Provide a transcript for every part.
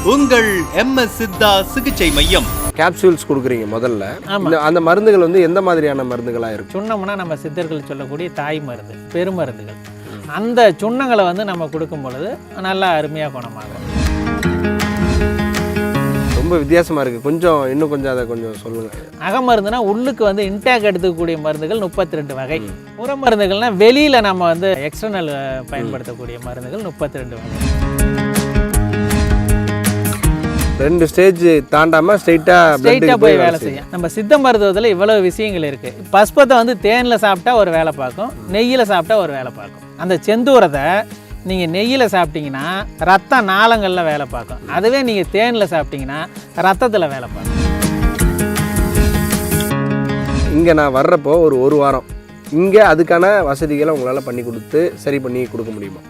உங்கள் MS சித்தா சிகிச்சை மையம். கேப்சூல்ஸ் கொடுக்குறீங்க முதல்ல. அந்த மருந்துகள் வந்து எந்த மாதிரியான மருந்துகளாக இருக்கும்? சுண்ணம்னா நம்ம சித்தர்கள் சொல்லக்கூடிய தாய் மருந்து, பெருமருந்துகள். அந்த சுண்ணங்களை வந்து நம்ம கொடுக்கும் பொழுது நல்லா அருமையாக குணமாகும். ரொம்ப வித்தியாசமாக இருக்குது. இன்னும் கொஞ்சம் அதை கொஞ்சம் சொல்லுங்கள். அகமருந்துனா உள்ளுக்கு வந்து இன்டேக் எடுத்துக்கக்கூடிய மருந்துகள் 32 வகை. புற மருந்துகள்னால் வெளியில் நம்ம வந்து எக்ஸ்டர்னல் பயன்படுத்தக்கூடிய மருந்துகள் 32 வகை. 2 ஸ்டேஜ் தாண்டாமல் ஸ்ட்ரெயிட்டாக போய் வேலை செய்யும். நம்ம சித்த மருத்துவத்தில் இவ்வளவு விஷயங்கள் இருக்குது. பஸ்பத்தை வந்து தேனில் சாப்பிட்டா ஒரு வேலை பார்க்கும், நெய்யில் சாப்பிட்டா ஒரு வேலை பார்க்கும். அந்த செந்தூரத்தை நீங்கள் நெய்யில் சாப்பிட்டீங்கன்னா ரத்த நாளங்களில் வேலை பார்க்கும். அதுவே நீங்கள் தேனில் சாப்பிட்டீங்கன்னா ரத்தத்தில் வேலை பார்க்கும். இங்கே நான் வர்றப்போ ஒரு வாரம் இங்கே அதுக்கான வசதிகளை உங்களால் பண்ணி கொடுத்து சரி பண்ணி கொடுக்க முடியுமா?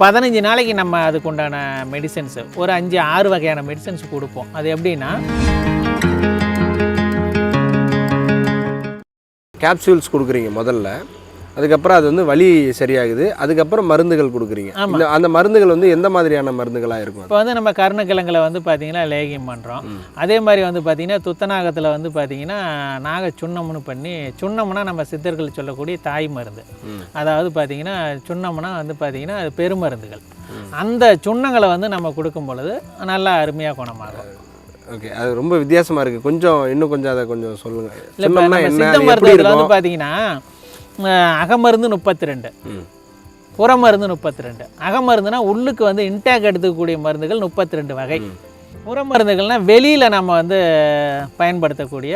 15 நாளைக்கு நம்ம அதுக்கு உண்டான மெடிசன்ஸு ஒரு 5-6 வகையான மெடிசன்ஸ் கொடுப்போம். அது எப்படின்னா கேப்சூல்ஸ் கொடுக்குறீங்க முதல்ல, அதுக்கப்புறம் அது வந்து வலி சரியாகுது, அதுக்கப்புறம் மருந்துகள் கொடுக்குறீங்க. அந்த மருந்துகள் வந்து எந்த மாதிரியான மருந்துகளாக இருக்கும்? இப்போ வந்து நம்ம கருணக்கிழங்கில் வந்து பார்த்திங்கன்னா லேகியம் பண்ணுறோம். அதே மாதிரி வந்து பார்த்திங்கன்னா துத்தநாகத்தில் வந்து பார்த்திங்கன்னா நாக சுண்ணம்னு பண்ணி, சுண்ணம்னா நம்ம சித்தர்கள் சொல்லக்கூடிய தாய் மருந்து. அதாவது பார்த்திங்கன்னா சுண்ணம்னா வந்து பார்த்திங்கன்னா அது பெருமருந்துகள். அந்த சுண்ணங்களை வந்து நம்ம கொடுக்கும் பொழுது நல்லா அருமையாக குணமாகும். ஓகே, அது ரொம்ப வித்தியாசமாக இருக்குது. இன்னும் கொஞ்சம் அதை கொஞ்சம் சொல்லுங்கள். இல்லை, சித்த மருத்துவத்தில் வந்து பார்த்திங்கன்னா அகமருந்து 32, புறமருந்து 32. அகமருந்துனா உள்ளுக்கு வந்து இன்டேக் எடுத்துக்கக்கூடிய மருந்துகள் 32 வகை. புறமருந்துகள்னால் வெளியில் நம்ம வந்து பயன்படுத்தக்கூடிய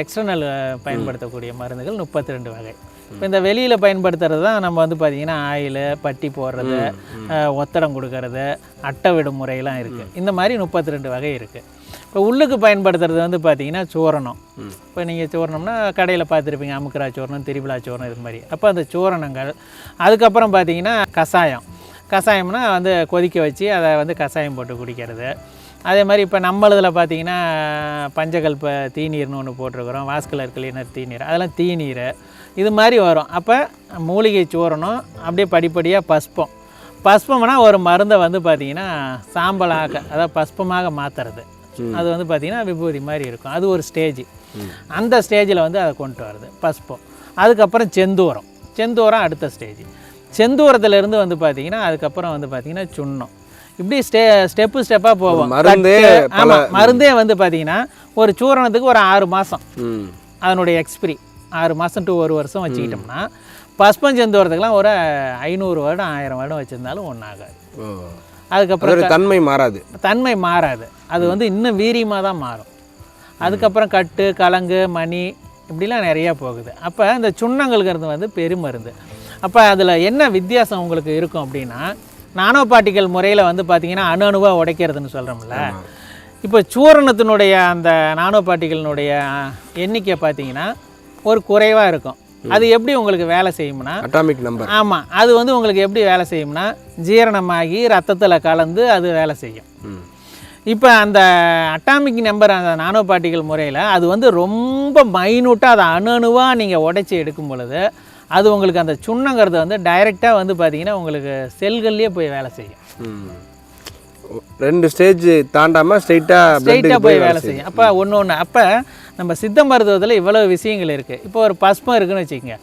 எக்ஸ்டர்னல் பயன்படுத்தக்கூடிய மருந்துகள் 32 வகை. இப்போ இந்த வெளியில் பயன்படுத்துறது தான் நம்ம வந்து பார்த்திங்கன்னா ஆயில், பட்டி போடுறது, ஒத்தடம் கொடுக்கறது, அட்டை விடும் முறையெல்லாம் இருக்குது. இந்த மாதிரி 32 வகை இருக்குது. இப்போ உள்ளுக்கு பயன்படுத்துறது வந்து பார்த்திங்கன்னா சூரணம். இப்போ நீங்கள் சூரணம்னா கடையில் பார்த்துருப்பீங்க, அமுக்கரா சூரணம், திரிபுலா சூரணம், இது மாதிரி. அப்போ அந்த சூரணங்கள். அதுக்கப்புறம் பார்த்திங்கன்னா கஷாயம்னா வந்து கொதிக்க வச்சு அதை வந்து கஷாயம் போட்டு குடிக்கிறது. அதே மாதிரி இப்போ நம்மளதில் பார்த்திங்கன்னா பஞ்சகல்ப தீநீர்னு ஒன்று போட்டிருக்கிறோம், வாஸ்குலர் கிளீனர் தீநீர், அதெல்லாம் தீநீர் இது மாதிரி வரும். அப்போ மூலிகை சூரணம், அப்படியே படிப்படியாக பஸ்பம்னா ஒரு மருந்தை வந்து பார்த்திங்கன்னா சாம்பலாக, அதாவது பஸ்பமாக மாற்றுறது. அது வந்து பார்த்திங்கன்னா விபூதி மாதிரி இருக்கும். அது ஒரு ஸ்டேஜ். அந்த ஸ்டேஜில் வந்து அதை கொண்டு வருது பஸ்பம். அதுக்கப்புறம் செந்தூரம் அடுத்த ஸ்டேஜ். செந்தூரத்துலேருந்து வந்து பார்த்திங்கன்னா அதுக்கப்புறம் வந்து பார்த்திங்கன்னா சுண்ணம். இப்படி ஸ்டெப்பாக போவோம். மருந்தே வந்து பார்த்திங்கன்னா ஒரு சூரணத்துக்கு ஒரு 6 மாதம் அதனுடைய எக்ஸ்பிரி. 6 மாதம் to 1 வருஷம் வச்சுக்கிட்டோம்னா பஸ்பம் செந்தூரத்துக்கெலாம் ஒரு 500 வருடம் 1000 வருடம் வச்சுருந்தாலும் ஒன்றாகாது. அதுக்கப்புறம் தன்மை மாறாது. அது வந்து இன்னும் வீரியமாக தான் மாறும். அதுக்கப்புறம் கட்டு, கலங்கு, மணி இப்படிலாம் நிறையா போகுது. அப்போ இந்த சுண்ணங்கள்ங்கிறது வந்து பெருமருந்து. அப்போ அதில் என்ன வித்தியாசம் உங்களுக்கு இருக்கும் அப்படின்னா, நானோ பார்ட்டிக்கல் முறையில் வந்து பார்த்திங்கன்னா அணுவாக உடைக்கிறதுன்னு சொல்கிறோம்ல. இப்போ சூரணத்தினுடைய அந்த நானோ பார்ட்டிகளினுடைய எண்ணிக்கை பார்த்திங்கன்னா ஒரு குறைவாக இருக்கும். அது எப்படி உங்களுக்கு வேலை செய்யும்னா அட்டாமிக் நம்பர். ஆமாம், அது வந்து உங்களுக்கு எப்படி வேலை செய்யும்னா ஜீரணமாகி ரத்தத்தில் கலந்து அது வேலை செய்யும். இப்போ அந்த அட்டாமிக் நம்பர், அந்த நானோ பார்ட்டிக்கல் முறையில் அது வந்து ரொம்ப மைனூட்டாக அதை அணுவாக நீங்கள் உடைச்சி எடுக்கும் பொழுது அது உங்களுக்கு அந்த சுண்ணங்கிறது வந்து டைரெக்டாக வந்து பார்த்திங்கன்னா உங்களுக்கு செல்கள்லேயே போய் வேலை செய்யும். 2 ஸ்டேஜ் தாண்டாமல் ஸ்ட்ரெயிட்டாக போய் வேலை செய்யும். அப்போ ஒன்று அப்போ நம்ம சித்த மருத்துவத்தில் இவ்வளவு விஷயங்கள் இருக்குது. இப்போ ஒரு பஸ்பம் இருக்குதுன்னு வச்சுக்கோங்க.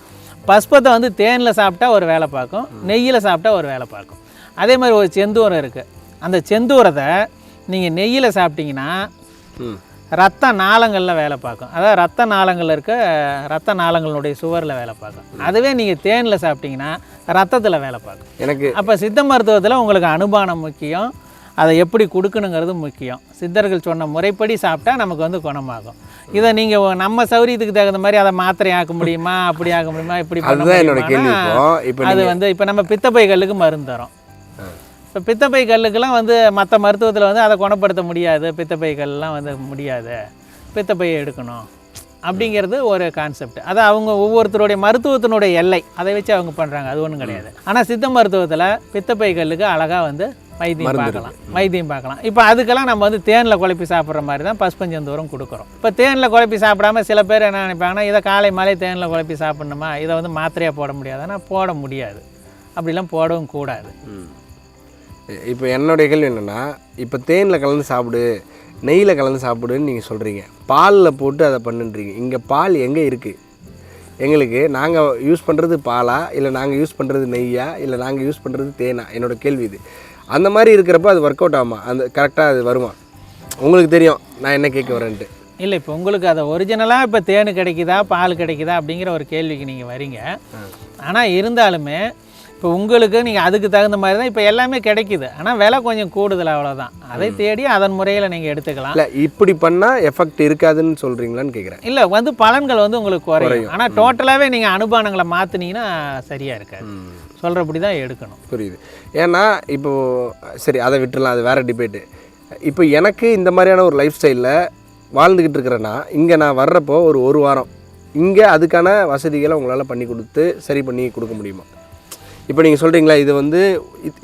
பஸ்பத்தை வந்து தேனில் சாப்பிட்டா ஒரு வேலை பார்க்கும், நெய்யில் சாப்பிட்டா ஒரு வேலை பார்க்கும். அதே மாதிரி ஒரு செந்தூரம் இருக்குது. அந்த செந்தூரத்தை நீங்கள் நெய்யில் சாப்பிட்டீங்கன்னா ரத்த நாளங்களில் வேலை பார்க்கும். அதாவது ரத்த நாளங்களில் இருக்க ரத்த நாளங்களுடைய சுவரில் வேலை பார்க்கும். அதுவே நீங்கள் தேனில் சாப்பிட்டீங்கன்னா ரத்தத்தில் வேலை பார்க்கும். அப்போ சித்த மருத்துவத்தில் உங்களுக்கு அனுபானம் முக்கியம், அதை எப்படி கொடுக்கணுங்கிறது முக்கியம். சித்தர்கள் சொன்ன முறைப்படி சாப்பிட்டா நமக்கு வந்து குணமாகும். இதை நீங்கள் நம்ம சௌரியத்துக்கு தகுந்த மாதிரி அதை மாத்திரை ஆக்க முடியுமா, அப்படி ஆக்க முடியுமா, இப்படி அது வந்து இப்போ நம்ம பித்தப்பை கல்லுக்கு மருந்து தரோம். இப்போ பித்தப்பை கல்லுக்கெல்லாம் வந்து மற்ற மருத்துவத்தில் வந்து அதை குணப்படுத்த முடியாது, பித்தப்பை கல்லாம் வந்து முடியாது, பித்தப்பையை எடுக்கணும் அப்படிங்கிறது ஒரு கான்செப்ட். அது அவங்க ஒவ்வொருத்தருடைய மருத்துவத்தினுடைய எல்லை, அதை வச்சு அவங்க பண்ணுறாங்க, அது ஒன்றும் கிடையாது. ஆனால் சித்த மருத்துவத்தில் பித்தப்பை கல்லுக்கு அழகாக வந்து வைத்தியம் பார்க்கலாம். இப்போ அதுக்கெல்லாம் நம்ம வந்து தேனில் குழப்பி சாப்பிட்ற மாதிரி தான் பஸ்பஞ்சந்தூரம் கொடுக்குறோம். இப்போ தேனில் குழப்பி சாப்பிடாம சில பேர் என்ன நினைப்பாங்கன்னா, இதை காலை மாலை தேனில் குழப்பி சாப்பிட்ணுமா, இதை வந்து மாத்திரையாக போட முடியாதுன்னா போட முடியாது, அப்படிலாம் போடவும் கூடாது. இப்போ என்னுடைய கேள்வி என்னென்னா, இப்போ தேனில் கலந்து சாப்பிடு, நெய்யில் கலந்து சாப்பிடுன்னு நீங்கள் சொல்கிறீங்க, பாலில் போட்டு அதை பண்ணுன்றீங்க. இங்கே பால் எங்கே இருக்குது? எங்களுக்கு நாங்கள் யூஸ் பண்ணுறது பாலா, இல்லை நாங்கள் யூஸ் பண்ணுறது நெய்யா, இல்லை நாங்கள் யூஸ் பண்ணுறது தேனா? என்னோடய கேள்வி இது. அந்த மாதிரி இருக்கிறப்போ அது ஒர்க் அவுட் ஆகுமா? அந்த கரெக்டாக அது வருமா? உங்களுக்கு தெரியும் நான் என்ன கேட்க வரேன்ட்டு. இல்லை, இப்போ உங்களுக்கு அதை ஒரிஜினலாக இப்போ தேன் கிடைக்குதா பால் கிடைக்குதா அப்படிங்கிற ஒரு கேள்விக்கு நீங்கள் வரீங்க. ஆனால் இருந்தாலுமே இப்போ உங்களுக்கு நீங்கள் அதுக்கு தகுந்த மாதிரி தான் இப்போ எல்லாமே கிடைக்குது. ஆனால் விலை கொஞ்சம் கூடுதல், அவ்வளோதான். அதை தேடி அதன் முறையில் நீங்கள் எடுத்துக்கலாம். இல்லை, இப்படி பண்ணால் எஃபெக்ட் இருக்காதுன்னு சொல்கிறீங்களான்னு கேட்குறேன். இல்லை, வந்து பலன்கள் வந்து உங்களுக்கு குறையும். ஆனால் டோட்டலாகவே நீங்கள் அனுபானங்களை மாற்றினீங்கன்னா சரியாக இருக்காது. சொல்கிறபடி தான் எடுக்கணும். புரியுது. ஏன்னா இப்போது சரி, அதை விட்டுடலாம், அது வேறு டிபேட்டு. இப்போ எனக்கு இந்த மாதிரியான ஒரு லைஃப் ஸ்டைலில் வாழ்ந்துக்கிட்டு இருக்கிறேன்னா, இங்கே நான் வர்றப்போ ஒரு வாரம் இங்கே அதுக்கான வசதிகளை உங்களால் பண்ணி கொடுத்து சரி பண்ணி கொடுக்க முடியுமா? இப்போ நீங்கள் சொல்கிறீங்களா, இது வந்து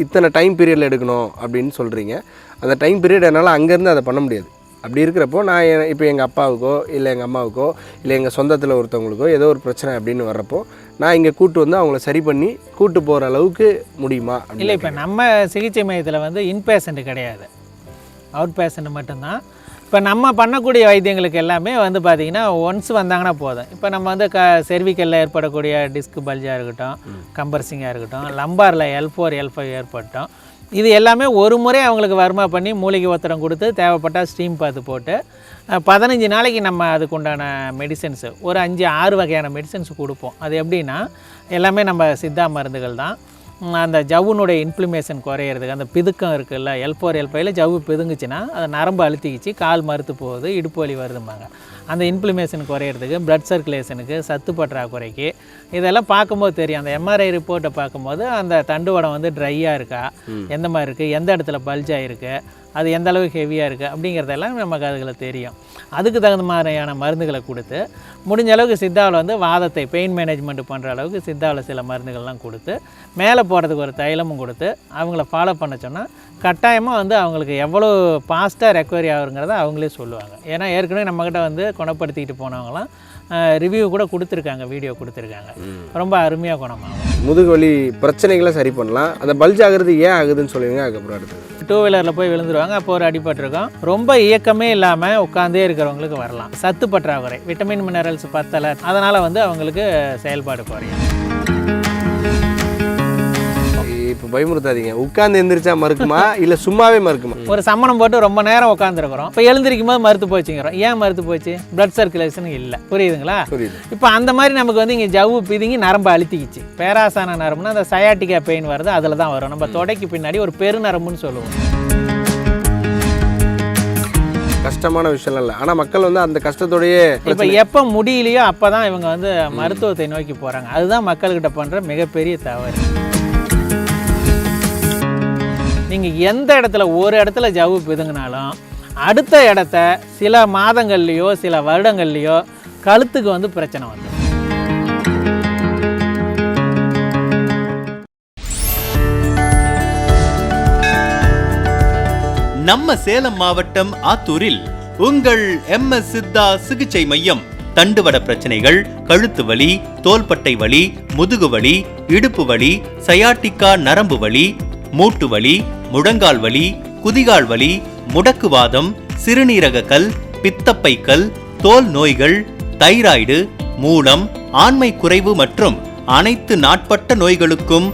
இத்தனை டைம் பீரியடில் எடுக்கணும் அப்படின்னு சொல்கிறீங்க. அந்த டைம் பீரியட் என்னால் அங்கேருந்து அதை பண்ண முடியாது. அப்படி இருக்கிறப்போ நான் இப்போ எங்கள் அப்பாவுக்கோ இல்லை எங்கள் அம்மாவுக்கோ இல்லை எங்கள் சொந்தத்தில் ஒருத்தவங்களுக்கோ ஏதோ ஒரு பிரச்சனை அப்படின்னு வர்றப்போ நான் இங்கே கூட்டு வந்து அவங்கள சரி பண்ணி கூட்டு போகிற அளவுக்கு முடியுமா? இல்லை, இப்போ நம்ம சிகிச்சை மையத்தில் வந்து இன்பேஷண்ட் கிடையாது, அவுட் பேஷண்ட் மட்டும்தான். இப்போ நம்ம பண்ணக்கூடிய வைத்தியங்களுக்கு எல்லாமே வந்து பார்த்திங்கன்னா ஒன்ஸ் வந்தாங்கன்னா போதும். இப்போ நம்ம வந்து செர்விக்கலில் ஏற்படக்கூடிய டிஸ்க் பல்ஜாக இருக்கட்டும், கம்பர்சிங்காக இருக்கட்டும், லம்பாரில் L4 L5 ஏற்பட்டோம், இது எல்லாமே ஒரு முறை அவங்களுக்கு வர்மா பண்ணி மூலிகை ஒத்தடம் கொடுத்து தேவைப்பட்டால் ஸ்டீம் பார்த்து போட்டு 15 நாளைக்கு நம்ம அதுக்கு உண்டான மெடிசன்ஸு ஒரு 5-6 வகையான மெடிசன்ஸ் கொடுப்போம். அது எப்படின்னா எல்லாமே நம்ம சித்தா மருந்துகள் தான். அந்த ஜவ்வுனுடைய இன்ஃப்ளமேஷன் குறையிறதுக்கு, அந்த பிதுக்கம் இருக்குல்ல, L4 L5ல ஜவ்வு பிதுங்குச்சுன்னா அதை நரம்பு அழுத்திக்கிச்சு கால் மறுத்து போகுது, இடுப்பு வலி வருதும்பாங்க. அந்த இன்ஃப்ளமேஷன் குறையிறதுக்கு, பிளட் சர்க்குலேஷனுக்கு, சத்து பற்றாக்குறைக்கு, இதெல்லாம் பார்க்கும்போது தெரியும். அந்த MRI ரிப்போர்ட்டை பார்க்கும்போது அந்த தண்டுவடம் வந்து ட்ரையாக இருக்கா, எந்த மாதிரி இருக்குது, எந்த இடத்துல பல்ஜாக இருக்குது, அது எந்த அளவுக்கு ஹெவியாக இருக்குது அப்படிங்கிறதெல்லாம் நமக்கு அதுகளை தெரியும். அதுக்கு தகுந்த மாதிரியான மருந்துகளை கொடுத்து முடிஞ்ச அளவுக்கு சித்தாவில் வந்து வாதத்தை பெயின் மேனேஜ்மெண்ட் பண்ணுற அளவுக்கு சித்தாவில் சில மருந்துகள்லாம் கொடுத்து மேலே போகிறதுக்கு ஒரு தைலமும் கொடுத்து அவங்கள ஃபாலோ பண்ண சொன்னால் கட்டாயமாக வந்து அவங்களுக்கு எவ்வளோ ஃபாஸ்ட்டாக ரெக்கவரி ஆகுங்கிறத அவங்களே சொல்லுவாங்க. ஏன்னா ஏற்கனவே நம்மக்கிட்ட வந்து குணப்படுத்திக்கிட்டு போனவங்களாம் ரிவ்யூ கூட கொடுத்துருக்காங்க, வீடியோ கொடுத்துருக்காங்க, ரொம்ப அருமையாக குணமாகும். முதுகு வலி பிரச்சனைகளை சரி பண்ணலாம். அந்த பல்ஜ் ஆகுறது ஏன் ஆகுதுன்னு சொல்லுவீங்க? அதுக்கப்புறம் அடுத்தது 2 வீலரில் போய் விழுந்துருவாங்க, அப்போ ஒரு அடிபட்டிருக்கும். ரொம்ப இயக்கமே இல்லாமல் உட்காந்தே இருக்கிறவங்களுக்கு வரலாம். சத்து பற்றாக்குறை, விட்டமின் மினரல்ஸ் பத்தலை, அதனால் வந்து அவங்களுக்கு செயல்பாடு குறையும். இப்போ பயமுறுத்தாதீங்க, உட்காந்து எந்திரிச்சா மறுக்குமா இல்லை சும்மாவே மறுக்குமா? ஒரு சம்மணம் போட்டு ரொம்ப நேரம் உட்காந்துருக்குறோம், இப்போ எழுந்திருக்கும் போது மறுத்து போச்சுங்கிறோம். ஏன் மறுத்து போச்சு? பிளட் சர்க்குலேஷன் இல்லை. புரியுதுங்களா? புரியுது. இப்போ அந்த மாதிரி நமக்கு வந்து இங்கே ஜவ்வு பிதுங்கி நரம்பு அழுத்திக்கிச்சு. பேராசான நரம்புனா அந்த சயாட்டிக்கா பெயின் வருது, அதில் தான் வரும். நம்ம தொடைக்கு பின்னாடி ஒரு பெருநரம்புன்னு சொல்லுவோம். கஷ்டமான விஷயம் இல்லை, ஆனால் மக்கள் வந்து அந்த கஷ்டத்தோடையே இப்போ எப்போ முடியலையோ அப்போ தான் இவங்க வந்து மருத்துவத்தை நோக்கி போகிறாங்க. அதுதான் மக்கள்கிட்ட பண்ணுற மிகப்பெரிய தவறு. நீங்கள் எந்த இடத்துல ஒரு இடத்துல ஜவ்வு பிதுங்கினாலும் அடுத்த இடத்த சில மாதங்கள்லேயோ சில வருடங்கள்லேயோ கழுத்துக்கு வந்து பிரச்சனை வந்து. நம்ம சேலம் மாவட்டம் ஆத்தூரில் உங்கள் MS சித்தா சிகிச்சை மையம். தண்டுவட பிரச்சனைகள், கழுத்து வலி, தோள்பட்டை வலி, முதுகு வலி, இடுப்பு வலி, சயாட்டிக்கா நரம்பு வலி, மூட்டு வலி, முழங்கால் வலி, குதிகால் வலி, முடக்குவாதம், சிறுநீரக கல், பித்தப்பை கல், தோல் நோய்கள், தைராய்டு, மூலம், ஆண்மை குறைவு மற்றும் அனைத்து நாட்பட்ட நோய்களுக்கும்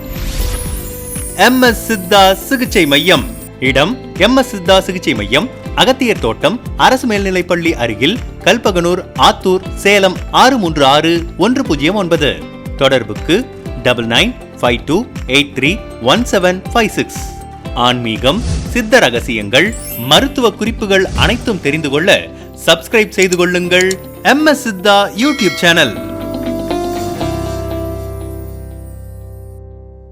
MS சித்தா சிகிச்சை மையம். இடம் MS சித்தா சிகிச்சை மையம், அகத்தியர் தோட்டம், அரசு மேல்நிலைப்பள்ளி அருகில், கல்பகனூர், ஆத்தூர், சேலம் 636109. தொடர்புக்கு 9952831756. ஆன்மீகம், சித்த ரகசியங்கள், மருத்துவ குறிப்புகள் அனைத்தும் தெரிந்து கொள்ள சப்ஸ்கிரைப் செய்து கொள்ளுங்கள் MS சித்தா யூடியூப் சேனல்.